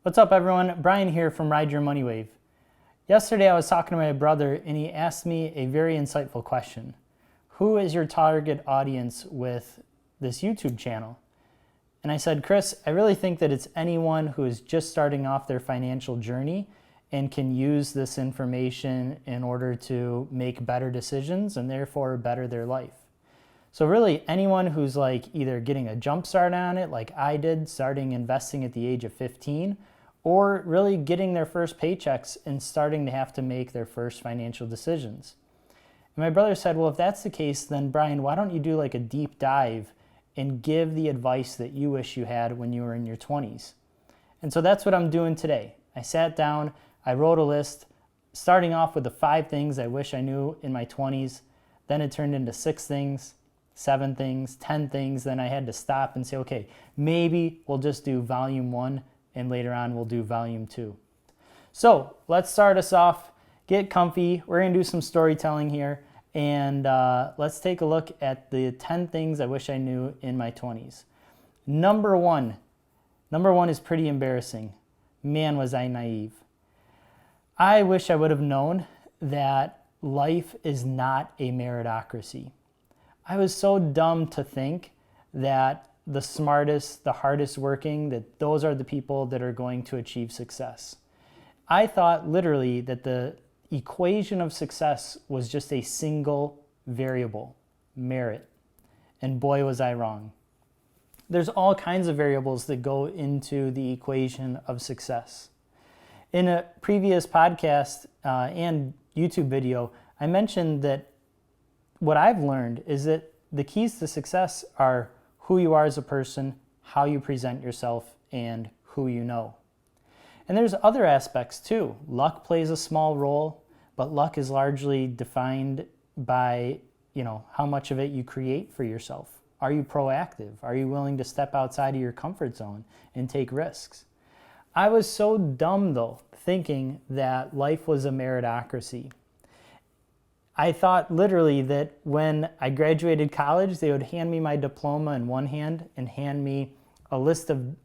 What's up, everyone? Brian here from Ride Your Money Wave. Yesterday I was talking to my brother and he asked me a very insightful question. Who is your target audience with this YouTube channel? And I said, Chris, I really think that it's anyone who is just starting off their financial journey and can use this information in order to make better decisions and therefore better their life. So really anyone who's like either getting a jump start on it like I did, starting investing at the age of 15, or really getting their first paychecks and starting to have to make their first financial decisions. And my brother said, well, if that's the case, then Brian, why don't you do like a deep dive and give the advice that you wish you had when you were in your 20s? And so that's what I'm doing today. I sat down, I wrote a list, starting off with the 5 things I wish I knew in my 20s. Then it turned into 6 things, 7 things, 10 things. Then I had to stop and say, okay, maybe we'll just do volume 1 and later on we'll do volume 2. So let's start us off, get comfy. We're gonna do some storytelling here and let's take a look at the 10 things I wish I knew in my 20s. Number one is pretty embarrassing. Man, was I naive. I wish I would have known that life is not a meritocracy. I was so dumb to think that the smartest, the hardest working, that those are the people that are going to achieve success. I thought literally that the equation of success was just a single variable, merit. And boy, was I wrong. There's all kinds of variables that go into the equation of success. In a previous podcast and YouTube video, I mentioned that what I've learned is that the keys to success are who you are as a person, how you present yourself, and who you know. And there's other aspects too. Luck plays a small role, but luck is largely defined by, how much of it you create for yourself. Are you proactive? Are you willing to step outside of your comfort zone and take risks? I was so dumb though, thinking that life was a meritocracy. I thought literally that when I graduated college, they would hand me my diploma in one hand and hand me a list of,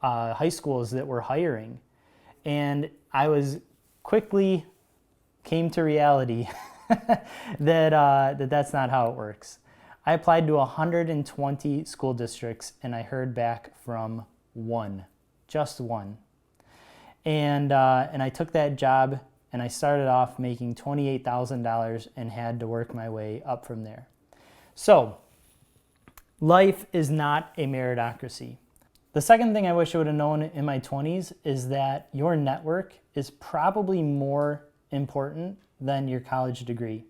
high schools that were hiring. And I was quickly came to reality that that's not how it works. I applied to 120 school districts and I heard back from one, just one. And I took that job and I started off making $28,000 and had to work my way up from there. So, life is not a meritocracy. The second thing I wish I would have known in my 20s is that your network is probably more important than your college degree.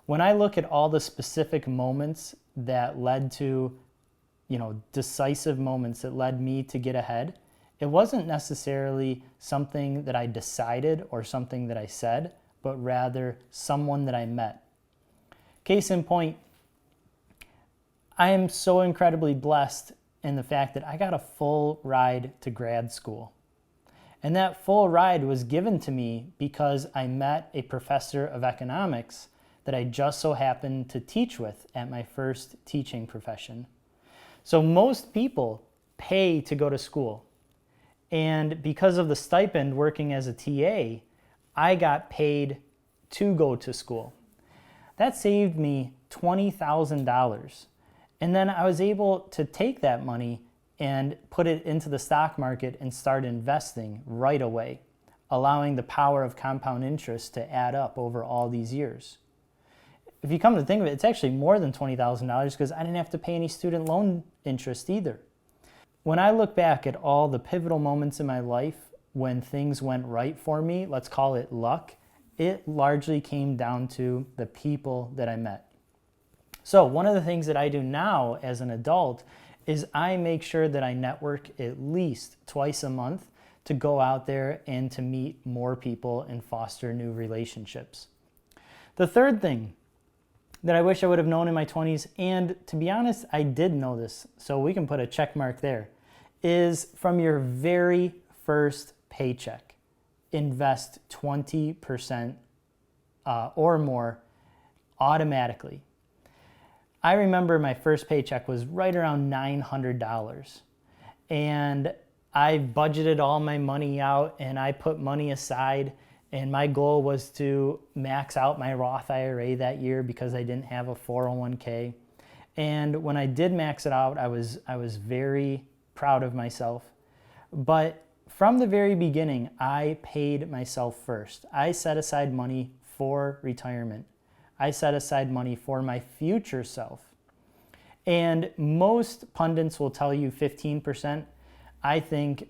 When I look at all the specific moments that led to, decisive moments that led me to get ahead, it wasn't necessarily something that I decided or something that I said, but rather someone that I met. Case in point, I am so incredibly blessed in the fact that I got a full ride to grad school. And that full ride was given to me because I met a professor of economics that I just so happened to teach with at my first teaching profession. So most people pay to go to school. And because of the stipend working as a TA, I got paid to go to school. That saved me $20,000. And then I was able to take that money and put it into the stock market and start investing right away, allowing the power of compound interest to add up over all these years. If you come to think of it, it's actually more than $20,000 because I didn't have to pay any student loan interest either. When I look back at all the pivotal moments in my life when things went right for me, let's call it luck, it largely came down to the people that I met. So one of the things that I do now as an adult is I make sure that I network at least twice a month to go out there and to meet more people and foster new relationships. The third thing that I wish I would have known in my 20s, and to be honest, I did know this, so we can put a check mark there, is from your very first paycheck, invest 20% or more automatically. I remember my first paycheck was right around $900. And I budgeted all my money out and I put money aside, and my goal was to max out my Roth IRA that year because I didn't have a 401k. And when I did max it out, I was very proud of myself. But from the very beginning, I paid myself first. I set aside money for retirement. I set aside money for my future self. And most pundits will tell you 15%. I think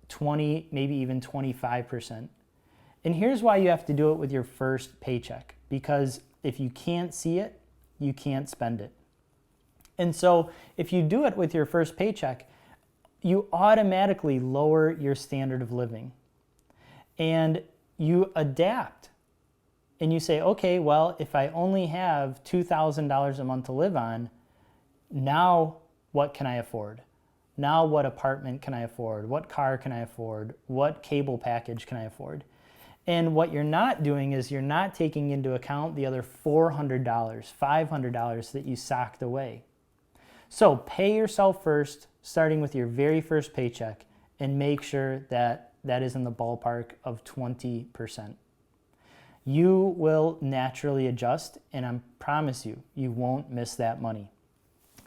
20, maybe even 25%. And here's why you have to do it with your first paycheck, because if you can't see it, you can't spend it. And so if you do it with your first paycheck, you automatically lower your standard of living and you adapt. And you say, okay, well, if I only have $2,000 a month to live on, now what can I afford? Now what apartment can I afford? What car can I afford? What cable package can I afford? And what you're not doing is you're not taking into account the other $400, $500 that you socked away. So pay yourself first, starting with your very first paycheck, and make sure that that is in the ballpark of 20%. You will naturally adjust, and I promise you, you won't miss that money.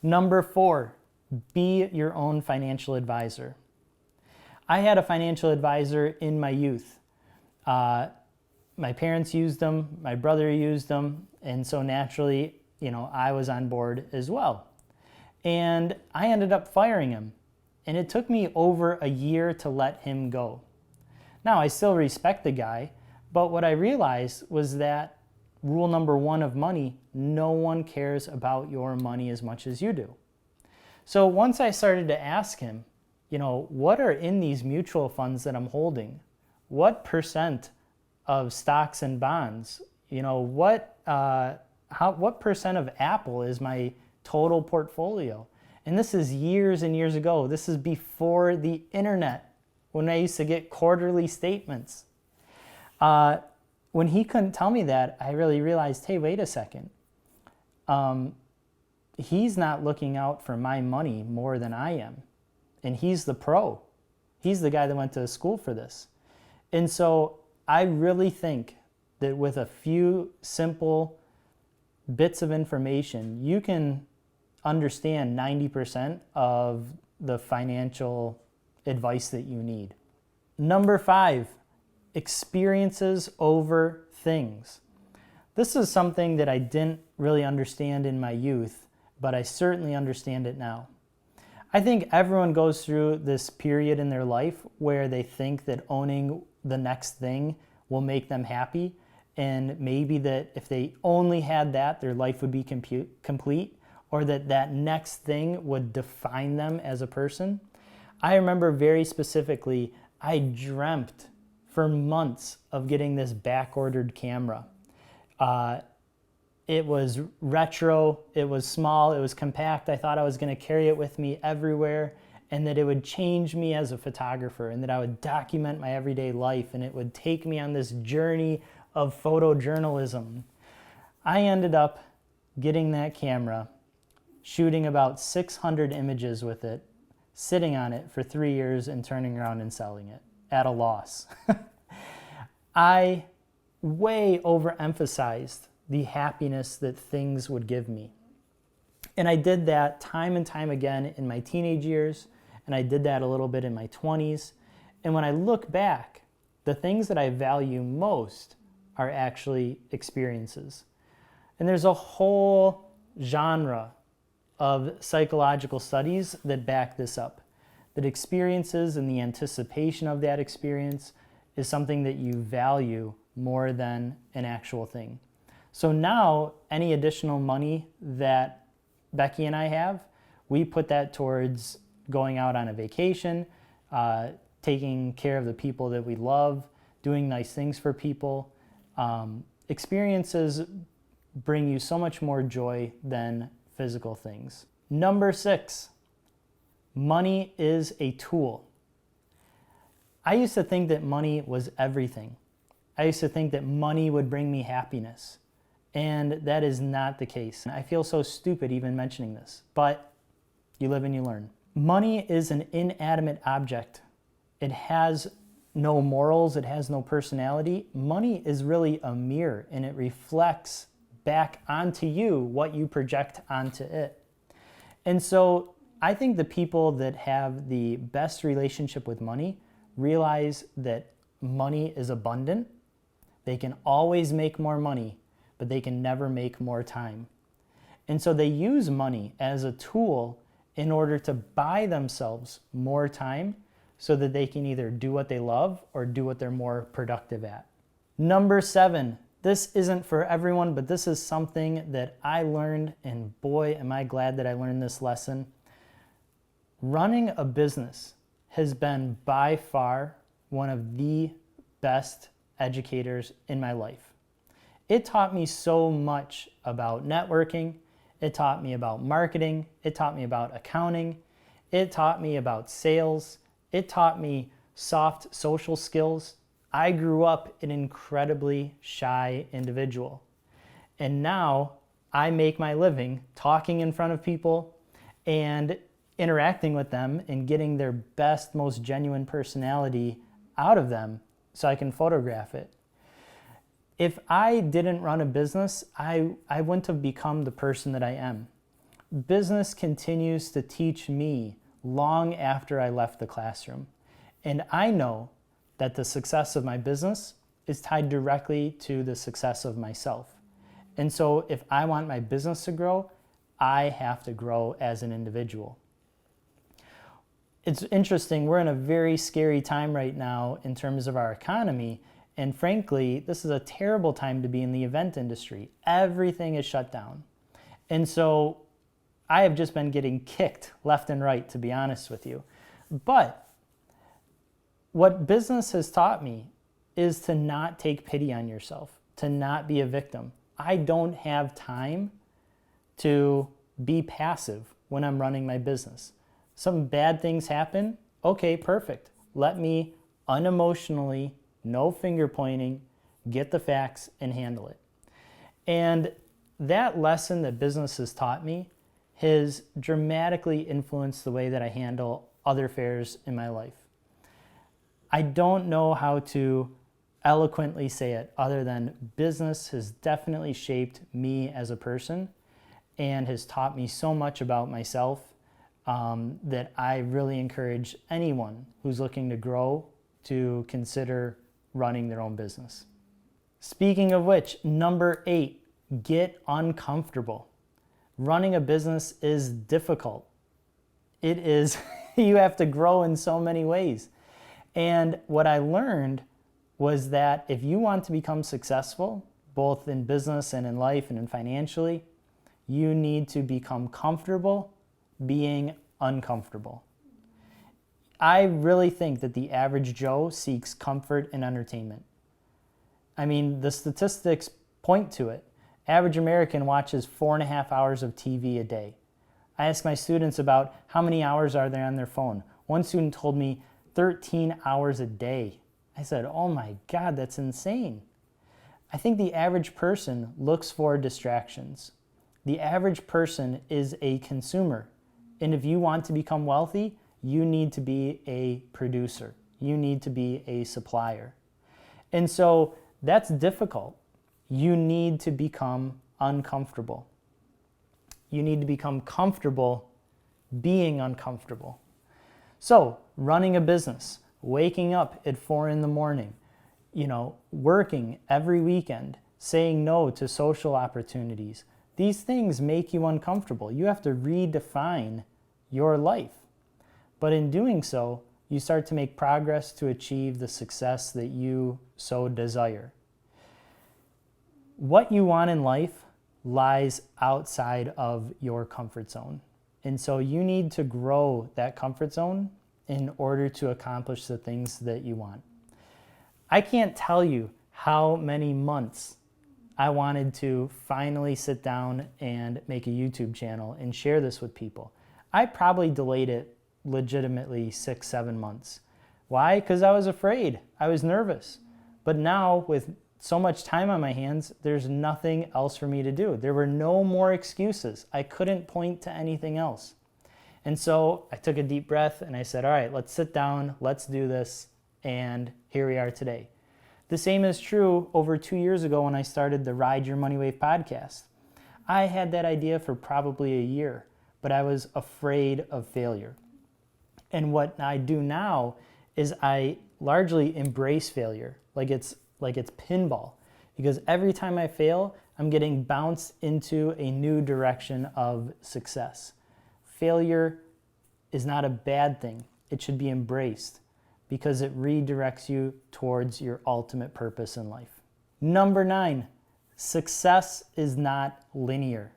Number 4, be your own financial advisor. I had a financial advisor in my youth. My parents used them, my brother used them, and so naturally, I was on board as well. And I ended up firing him, and it took me over a year to let him go. Now, I still respect the guy, but what I realized was that rule number 1 of money, no one cares about your money as much as you do. So once I started to ask him, what are in these mutual funds that I'm holding? What percent of stocks and bonds? What percent of Apple is my total portfolio? And this is years and years ago. This is before the internet, when I used to get quarterly statements. When he couldn't tell me that, I really realized, hey, wait a second. He's not looking out for my money more than I am. And he's the pro. He's the guy that went to school for this. And so I really think that with a few simple bits of information, you can understand 90% of the financial advice that you need. Number 5, experiences over things. This is something that I didn't really understand in my youth, but I certainly understand it now. I think everyone goes through this period in their life where they think that owning the next thing will make them happy, and maybe that if they only had that, their life would be complete, or that next thing would define them as a person. I remember very specifically, I dreamt for months of getting this back-ordered camera. It was retro, it was small, it was compact. I thought I was going to carry it with me everywhere, and that it would change me as a photographer, and that I would document my everyday life, and it would take me on this journey of photojournalism. I ended up getting that camera, shooting about 600 images with it, sitting on it for 3 years, and turning around and selling it at a loss. I way overemphasized the happiness that things would give me. And I did that time and time again in my teenage years, and I did that a little bit in my 20s. And when I look back, the things that I value most are actually experiences. And there's a whole genre of psychological studies that back this up, that experiences and the anticipation of that experience is something that you value more than an actual thing. So now, any additional money that Becky and I have, we put that towards going out on a vacation, taking care of the people that we love, doing nice things for people. Experiences bring you so much more joy than physical things. Number 6, money is a tool. I used to think that money was everything. I used to think that money would bring me happiness. And that is not the case. I feel so stupid even mentioning this, but you live and you learn. Money is an inanimate object It has no morals, it has no personality. Money is really a mirror, and it reflects back onto you what you project onto it. And so I think the people that have the best relationship with money realize that money is abundant. They can always make more money, but they can never make more time. And so they use money as a tool in order to buy themselves more time so that they can either do what they love or do what they're more productive at. Number 7, this isn't for everyone, but this is something that I learned, and boy, am I glad that I learned this lesson. Running a business has been by far one of the best educators in my life. It taught me so much about networking. It taught me about marketing. It taught me about accounting. It taught me about sales. It taught me soft social skills. I grew up an incredibly shy individual. And now I make my living talking in front of people and interacting with them and getting their best, most genuine personality out of them so I can photograph it. If I didn't run a business, I wouldn't have become the person that I am. Business continues to teach me long after I left the classroom. And I know that the success of my business is tied directly to the success of myself. And so if I want my business to grow, I have to grow as an individual. It's interesting, we're in a very scary time right now in terms of our economy. And frankly, this is a terrible time to be in the event industry. Everything is shut down. And so I have just been getting kicked left and right, to be honest with you. But what business has taught me is to not take pity on yourself, to not be a victim. I don't have time to be passive when I'm running my business. Some bad things happen. Okay, perfect. Let me unemotionally, no finger pointing, get the facts and handle it. And that lesson that business has taught me has dramatically influenced the way that I handle other affairs in my life. I don't know how to eloquently say it other than business has definitely shaped me as a person and has taught me so much about myself that I really encourage anyone who's looking to grow to consider running their own business. Speaking of which, number 8, get uncomfortable. Running a business is difficult. It is, you have to grow in so many ways. And what I learned was that if you want to become successful, both in business and in life and in financially, you need to become comfortable being uncomfortable. I really think that the average Joe seeks comfort and entertainment. I mean, the statistics point to it. Average American watches 4.5 hours of TV a day. I ask my students about how many hours are they on their phone. One student told me 13 hours a day. I said, oh my God, that's insane. I think the average person looks for distractions. The average person is a consumer. And if you want to become wealthy, you need to be a producer. You need to be a supplier. And so that's difficult. You need to become uncomfortable. You need to become comfortable being uncomfortable. So, running a business, waking up at 4 a.m, working every weekend, saying no to social opportunities, these things make you uncomfortable. You have to redefine your life. But in doing so, you start to make progress to achieve the success that you so desire. What you want in life lies outside of your comfort zone. And so you need to grow that comfort zone in order to accomplish the things that you want. I can't tell you how many months I wanted to finally sit down and make a YouTube channel and share this with people. I probably delayed it legitimately 6-7 months. Why? Because I was afraid. I was nervous. But now with so much time on my hands, there's nothing else for me to do. There were no more excuses. I couldn't point to anything else. And so I took a deep breath and I said, all right, let's sit down, let's do this. And here we are today. The same is true over 2 years ago when I started the Ride Your Money Wave podcast. I had that idea for probably a year, but I was afraid of failure. And what I do now is I largely embrace failure like it's pinball, because every time I fail, I'm getting bounced into a new direction of success. Failure is not a bad thing. It should be embraced because it redirects you towards your ultimate purpose in life. Number 9, success is not linear.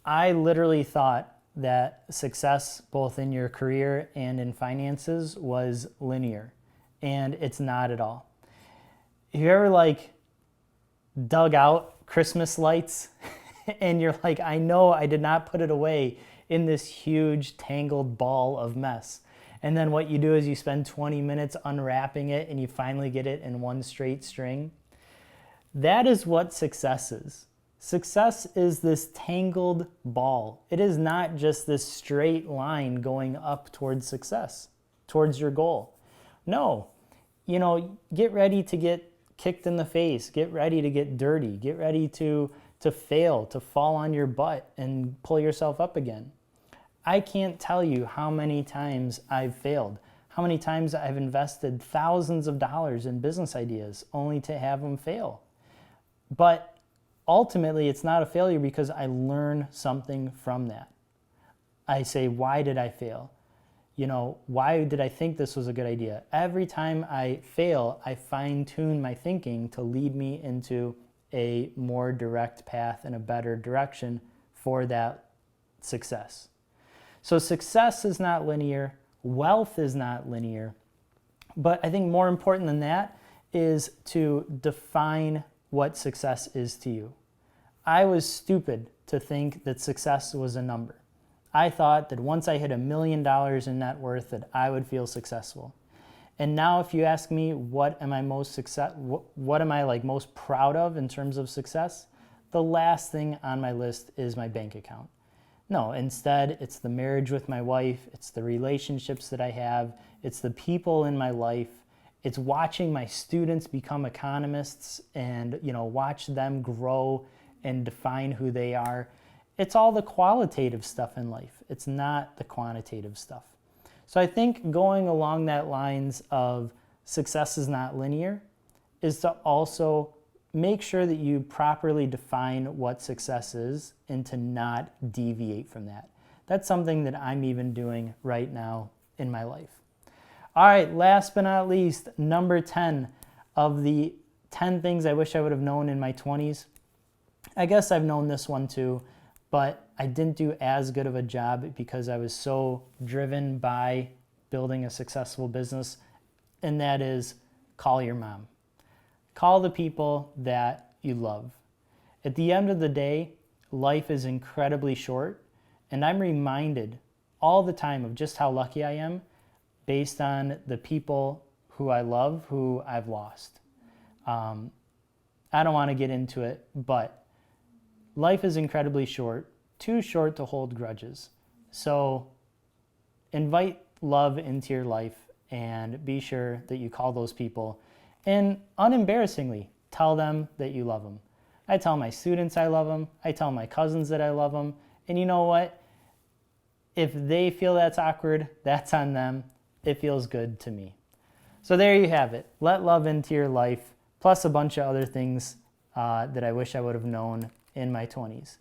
I literally thought that success, both in your career and in finances, was linear, and it's not at all. Have you ever dug out Christmas lights and you're like, I know I did not put it away in this huge tangled ball of mess. And then what you do is you spend 20 minutes unwrapping it and you finally get it in one straight string. That is what success is. Success is this tangled ball. It is not just this straight line going up towards success, towards your goal. No, get ready to get kicked in the face, get ready to get dirty, get ready to fail, to fall on your butt and pull yourself up again. I can't tell you how many times I've failed, how many times I've invested thousands of dollars in business ideas only to have them fail. But ultimately, it's not a failure because I learn something from that. I say, why did I fail? Why did I think this was a good idea? Every time I fail, I fine-tune my thinking to lead me into a more direct path and a better direction for that success. So success is not linear, wealth is not linear, but I think more important than that is to define what success is to you. I was stupid to think that success was a number. I thought that once I hit $1 million in net worth that I would feel successful. And now if you ask me what am I most proud of in terms of success, the last thing on my list is my bank account. No, instead it's the marriage with my wife, it's the relationships that I have, it's the people in my life, it's watching my students become economists and watch them grow and define who they are. It's all the qualitative stuff in life. It's not the quantitative stuff. So I think going along that lines of success is not linear is to also make sure that you properly define what success is and to not deviate from that. That's something that I'm even doing right now in my life. All right, last but not least, number 10 of the 10 things I wish I would have known in my 20s. I guess I've known this one too, but I didn't do as good of a job because I was so driven by building a successful business, and that is call your mom. Call the people that you love. At the end of the day, life is incredibly short, and I'm reminded all the time of just how lucky I am based on the people who I love, who I've lost. I don't want to get into it, but life is incredibly short, too short to hold grudges. So invite love into your life and be sure that you call those people and unembarrassingly tell them that you love them. I tell my students I love them. I tell my cousins that I love them. And you know what? If they feel that's awkward, that's on them. It feels good to me. So there you have it. Let love into your life, plus a bunch of other things that I wish I would have known in my 20s.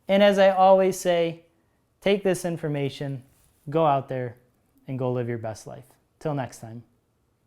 And as I always say, take this information, go out there, and go live your best life. Till next time.